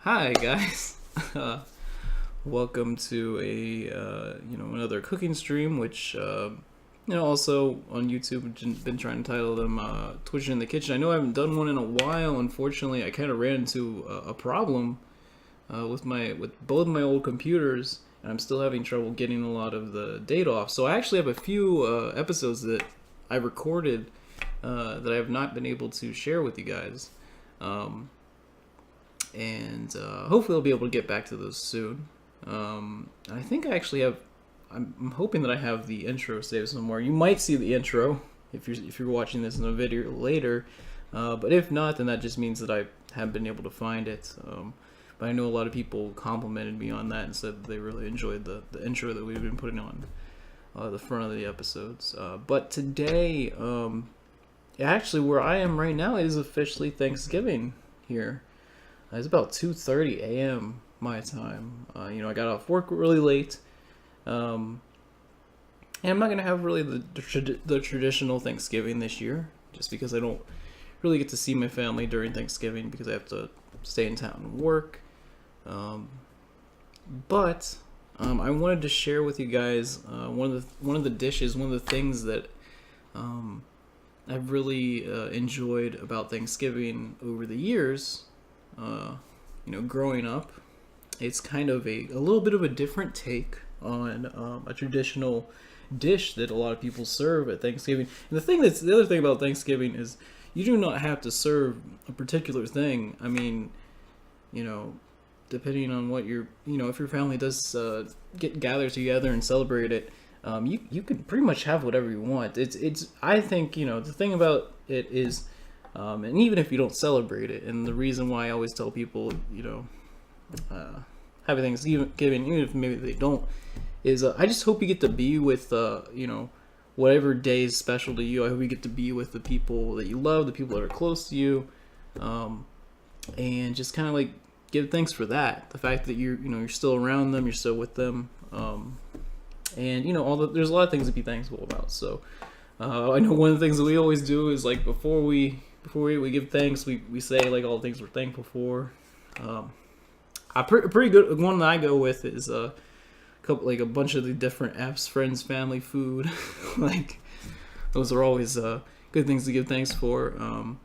Hi guys, welcome to another cooking stream, which also on YouTube been trying to title them Twitchin in the Kitchen. I know I haven't done one in a while. Unfortunately, I kind of ran into a problem with both my old computers, and I'm still having trouble getting a lot of the data off. So I actually have a few episodes that I recorded that I have not been able to share with you guys. And hopefully I'll be able to get back to those soon. I think I actually have. I'm hoping that I have the intro saved somewhere. You might see the intro if you're watching this in a video later, but if not, then that just means that I haven't been able to find it. But I know a lot of people complimented me on that and said that they really enjoyed the intro that we've been putting on the front of the episodes. But today, actually, where I am right now, it is officially Thanksgiving here. It's about 2:30 a.m. my time. I got off work really late, and I'm not gonna have really the traditional Thanksgiving this year, just because I don't really get to see my family during Thanksgiving because I have to stay in town and work. But I wanted to share with you guys one of the dishes, one of the things that I've really enjoyed about Thanksgiving over the years. Growing up, it's kind of a little bit of a different take on a traditional dish that a lot of people serve at Thanksgiving. And the other thing about Thanksgiving is you do not have to serve a particular thing. I mean, depending on what if your family does gather together and celebrate it, you can pretty much have whatever you want. I think the thing about it is. And even if you don't celebrate it, and the reason why I always tell people, have Thanksgiving, even if maybe they don't, is I just hope you get to be with, whatever day is special to you. I hope you get to be with the people that you love, the people that are close to you, and just kind of like give thanks for that. The fact that you're still around them, you're still with them, and there's a lot of things to be thankful about. So I know one of the things that we always do is like before we give thanks, we say like all the things we're thankful for. A pretty good one that I go with is a bunch of the different apps, friends, family, food. Like those are always good things to give thanks for.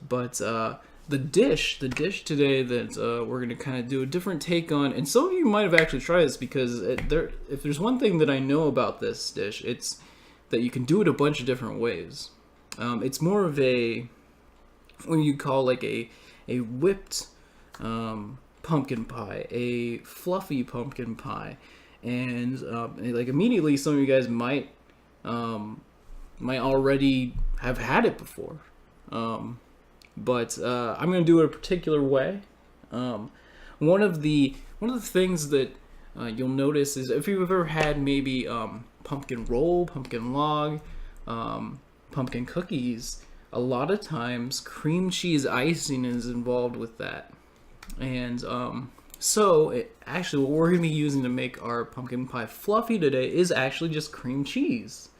But the dish today that we're gonna kind of do a different take on, and some of you might have actually tried this because if there's one thing that I know about this dish, it's that you can do it a bunch of different ways. It's more of what you call like a whipped pumpkin pie, a fluffy pumpkin pie, and like immediately some of you guys might already have had it before, but I'm gonna do it a particular way. One of the things that you'll notice is if you've ever had maybe pumpkin roll, pumpkin log, pumpkin cookies, a lot of times cream cheese icing is involved with that. And what we're going to be using to make our pumpkin pie fluffy today is actually just cream cheese.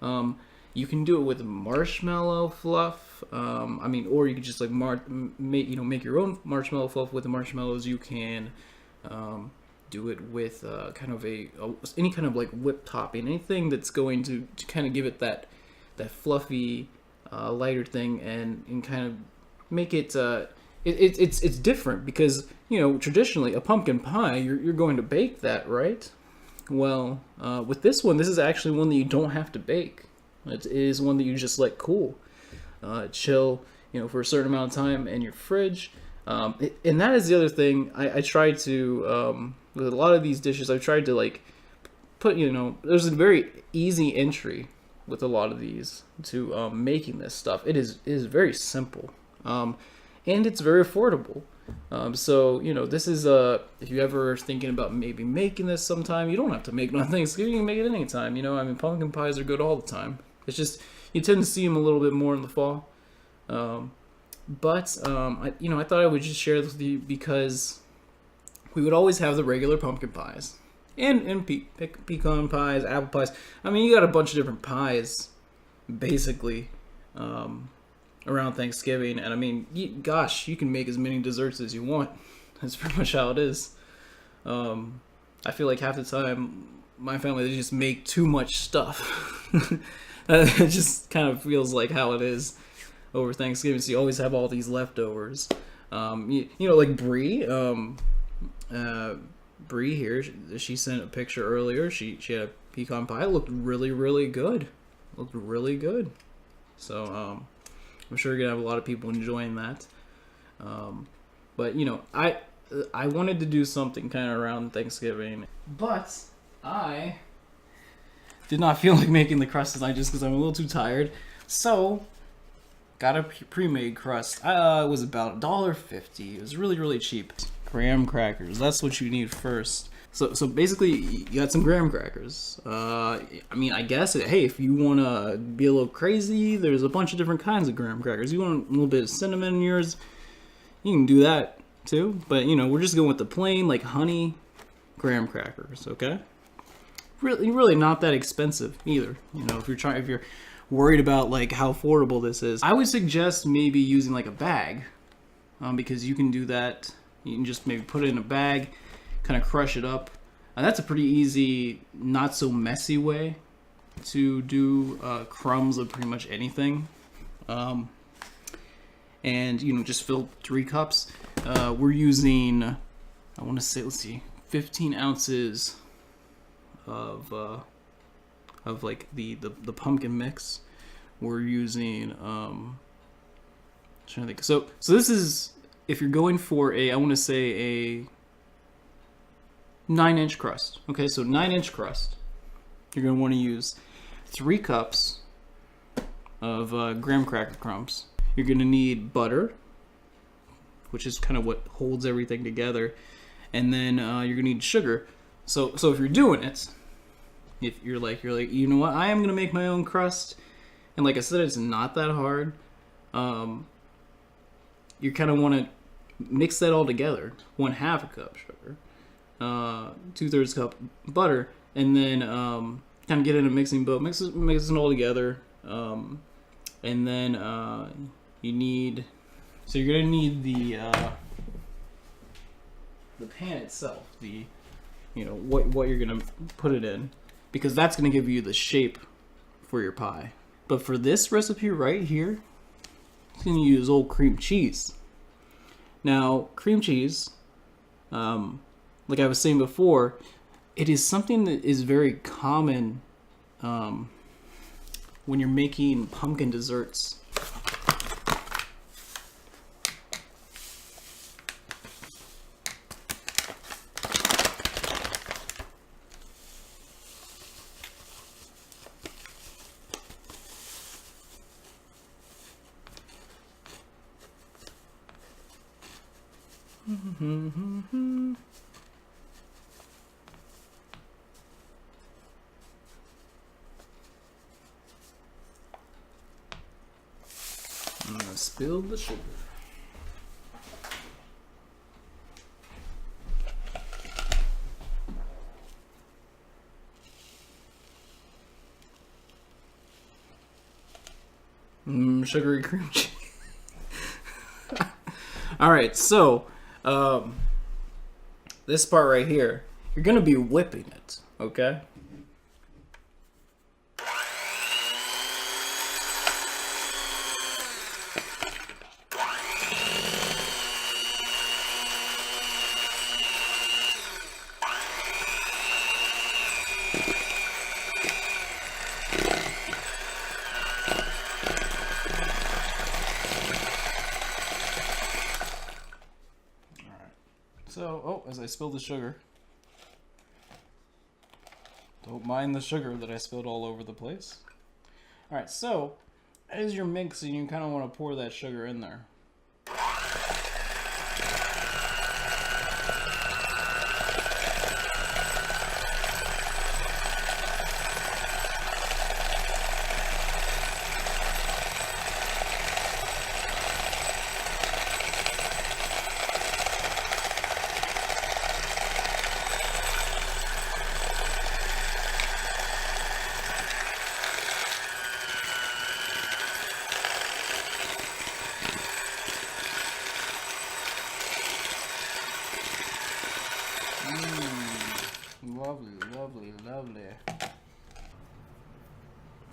You can do it with marshmallow fluff, or you can just like make your own marshmallow fluff with the marshmallows. You can do it with kind of any kind of like whipped topping, anything that's going to kind of give it that fluffy, lighter thing, and kind of make it. It's different because traditionally a pumpkin pie you're going to bake that, right? Well, with this one, this is actually one that you don't have to bake. It is one that you just let cool, chill, for a certain amount of time in your fridge. And that is the other thing I tried to. With a lot of these dishes, I've tried to like put, there's a very easy entry with a lot of these to making this stuff. It is very simple, and it's very affordable. So this is if you ever are thinking about maybe making this sometime, you don't have to make it on Thanksgiving. You can make it anytime. Pumpkin pies are good all the time. It's just you tend to see them a little bit more in the fall. But I thought I would just share this with you because we would always have the regular pumpkin pies and pecan pies, apple pies. You got a bunch of different pies, basically, around Thanksgiving. And you can make as many desserts as you want. That's pretty much how it is. I feel like half the time my family, they just make too much stuff. It just kind of feels like how it is over Thanksgiving. So you always have all these leftovers. You know, like Bree. Bree here, she sent a picture earlier. She had a pecan pie. It looked really, really good. Looked really good. So I'm sure you're gonna have a lot of people enjoying that. But you know, I wanted to do something kind of around Thanksgiving, but I did not feel like making the crust tonight just because I'm a little too tired. So got a pre-made crust. It was about $1.50. It was really, really cheap. Graham crackers. That's what you need first. So basically, you got some graham crackers. I mean, I guess, hey, if you want to be a little crazy, there's a bunch of different kinds of graham crackers. You want a little bit of cinnamon in yours, you can do that too. But, you know, we're just going with the plain, like, honey graham crackers, okay? Really not that expensive either. You know, if you're worried about, like, how affordable this is, I would suggest maybe using, like, a bag, because you can do that. You can just maybe put it in a bag, kind of crush it up. That's a pretty easy, not so messy way to do crumbs of pretty much anything. And, you know, just fill 3 cups. We're using, I want to say, let's see, 15 ounces of like the pumpkin mix. We're using, I'm trying to think. So this is, if you're going for I want to say a 9-inch crust. Okay, so 9-inch crust. You're going to want to use 3 cups of graham cracker crumbs. You're going to need butter, which is kind of what holds everything together. And then you're going to need sugar. So if you're doing it, if you're like, you know what, I am going to make my own crust. And like I said, it's not that hard. You kind of want to mix that all together. 1/2 cup sugar, 2/3 cup butter, and then kind of get in a mixing bowl, mix it all together. And then you're gonna need the pan itself, you know what you're gonna put it in, because that's gonna give you the shape for your pie. But for this recipe right here, it's gonna use old cream cheese. Now, cream cheese, like I was saying before, it is something that is very common when you're making pumpkin desserts. I'm gonna spill the sugar. Sugary cream cheese. Alright, so this part right here, you're gonna be whipping it, okay? So, as I spilled the sugar. Don't mind the sugar that I spilled all over the place. Alright, so, as you're mixing, you kind of want to pour that sugar in there.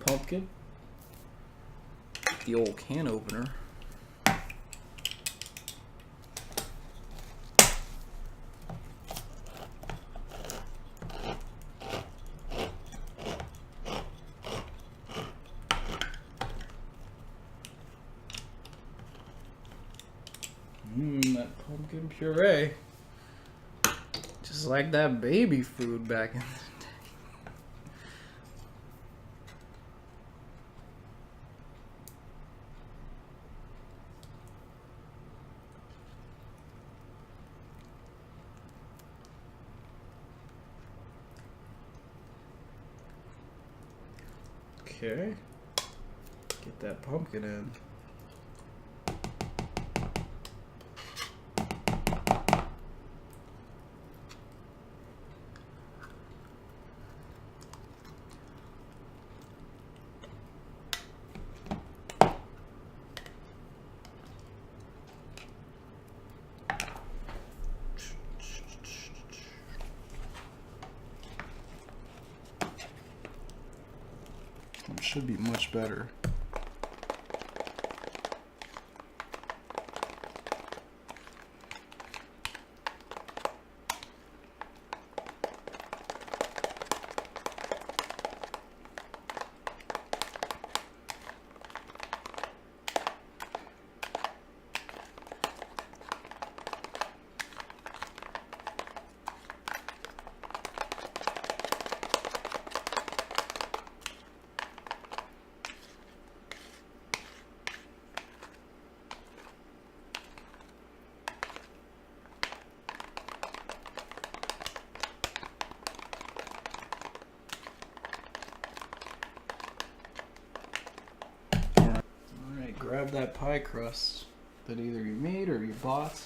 pumpkin, the old can opener. That pumpkin puree. Just like that baby food back in the day. Okay. Get that pumpkin in. It should be much better. Grab that pie crust that either you made or you bought.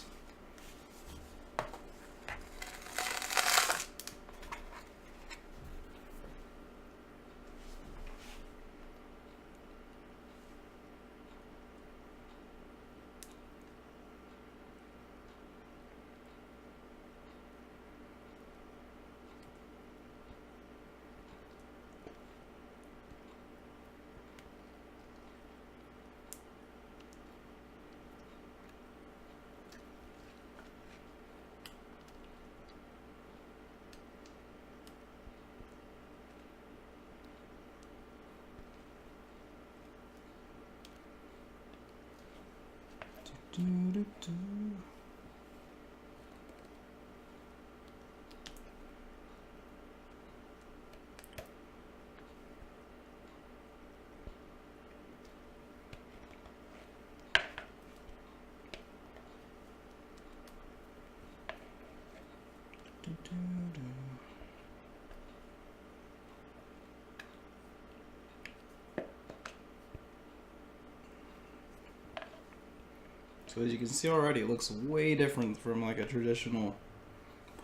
So as you can see already, it looks way different from like a traditional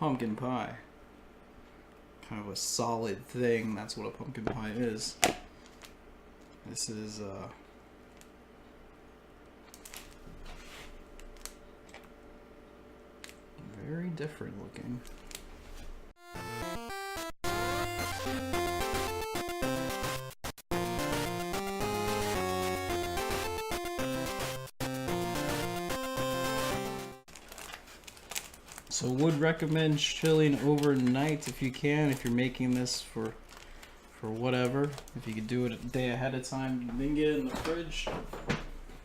pumpkin pie. Kind of a solid thing, that's what a pumpkin pie is. This is very different looking. So would recommend chilling overnight if you can, if you're making this for whatever. If you could do it a day ahead of time, then get it in the fridge.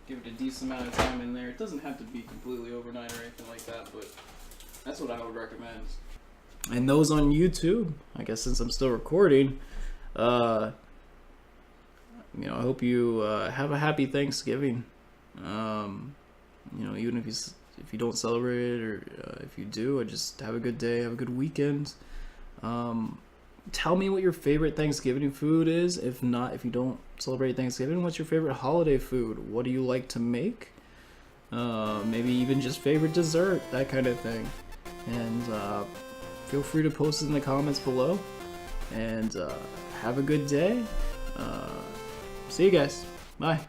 Give it a decent amount of time in there. It doesn't have to be completely overnight or anything like that, but that's what I would recommend. And those on YouTube, I guess since I'm still recording, I hope you have a happy Thanksgiving. Even if you don't celebrate it, or if you do, just have a good day, have a good weekend. Tell me what your favorite Thanksgiving food is. If you don't celebrate Thanksgiving, what's your favorite holiday food? What do you like to make? Maybe even just favorite dessert, that kind of thing. And feel free to post it in the comments below. And have a good day. See you guys. Bye.